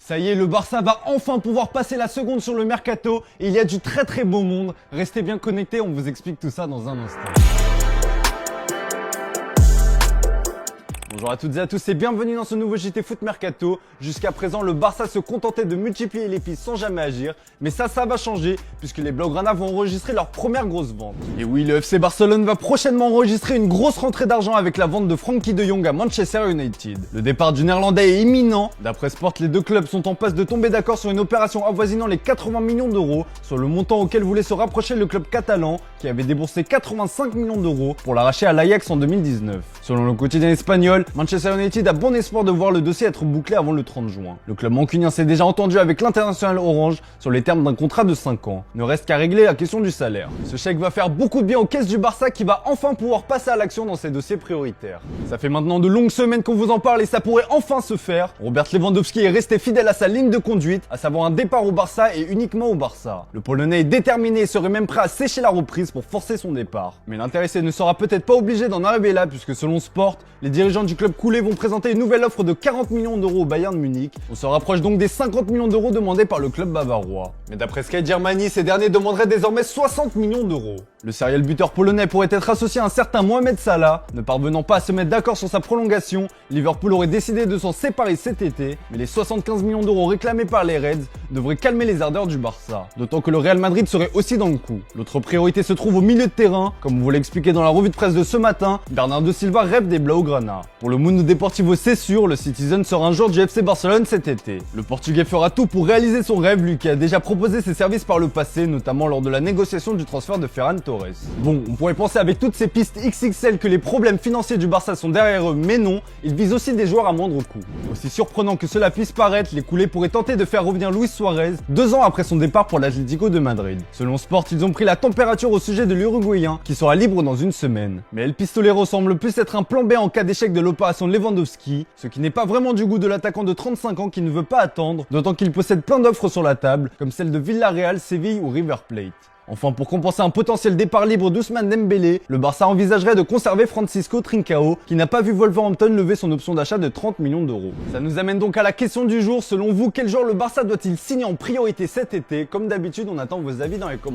Ça y est, le Barça va enfin pouvoir passer la seconde sur le mercato et il y a du très beau monde. Restez bien connectés, on vous explique tout ça dans un instant. Bonjour à toutes et à tous et bienvenue dans ce nouveau JT Foot Mercato. Jusqu'à présent, le Barça se contentait de multiplier les pistes sans jamais agir. Mais ça va changer puisque les Blaugrana vont enregistrer leur première grosse vente. Et oui, le FC Barcelone va prochainement enregistrer une grosse rentrée d'argent avec la vente de Frenkie de Jong à Manchester United. Le départ du Néerlandais est imminent. D'après Sport, les deux clubs sont en passe de tomber d'accord sur une opération avoisinant les 80 millions d'euros, sur le montant auquel voulait se rapprocher le club catalan qui avait déboursé 85 millions d'euros pour l'arracher à l'Ajax en 2019. Selon le quotidien espagnol, Manchester United a bon espoir de voir le dossier être bouclé avant le 30 juin. Le club mancunien s'est déjà entendu avec l'international orange sur les termes d'un contrat de 5 ans. Ne reste qu'à régler la question du salaire. Ce chèque va faire beaucoup de bien aux caisses du Barça qui va enfin pouvoir passer à l'action dans ses dossiers prioritaires. Ça fait maintenant de longues semaines qu'on vous en parle et ça pourrait enfin se faire. Robert Lewandowski est resté fidèle à sa ligne de conduite, à savoir un départ au Barça et uniquement au Barça. Le Polonais est déterminé et serait même prêt à sécher la reprise pour forcer son départ. Mais l'intéressé ne sera peut-être pas obligé d'en arriver là puisque selon Sport, les dirigeants du club coulé vont présenter une nouvelle offre de 40 millions d'euros au Bayern de Munich. On se rapproche donc des 50 millions d'euros demandés par le club bavarois. Mais d'après Sky Germany, ces derniers demanderaient désormais 60 millions d'euros. Le serial buteur polonais pourrait être associé à un certain Mohamed Salah. Ne parvenant pas à se mettre d'accord sur sa prolongation, Liverpool aurait décidé de s'en séparer cet été. Mais les 75 millions d'euros réclamés par les Reds devraient calmer les ardeurs du Barça. D'autant que le Real Madrid serait aussi dans le coup. L'autre priorité se trouve au milieu de terrain. Comme on vous l'a expliqué dans la revue de presse de ce matin, Bernardo Silva rêve des Blaugrana. Pour le Mundo Deportivo, c'est sûr, le Citizen sera un joueur du FC Barcelone cet été. Le Portugais fera tout pour réaliser son rêve, lui qui a déjà proposé ses services par le passé, notamment lors de la négociation du transfert de Ferran Torres. Bon, on pourrait penser avec toutes ces pistes XXL que les problèmes financiers du Barça sont derrière eux, mais non, ils visent aussi des joueurs à moindre coût. Aussi surprenant que cela puisse paraître, les coulés pourraient tenter de faire revenir Luis Suarez 2 ans après son départ pour l'Atlético de Madrid. Selon Sport, ils ont pris la température au sujet de l'Uruguayen, qui sera libre dans une semaine. Mais El Pistolero semble plus être un plan B en cas d'échec de l'opération Lewandowski, ce qui n'est pas vraiment du goût de l'attaquant de 35 ans qui ne veut pas attendre, d'autant qu'il possède plein d'offres sur la table, comme celle de Villarreal, Séville ou River Plate. Enfin, pour compenser un potentiel départ libre d'Ousmane Dembélé, le Barça envisagerait de conserver Francisco Trincao, qui n'a pas vu Wolverhampton lever son option d'achat de 30 millions d'euros. Ça nous amène donc à la question du jour. Selon vous, quel joueur le Barça doit-il signer en priorité cet été? Comme d'habitude, on attend vos avis dans les commentaires.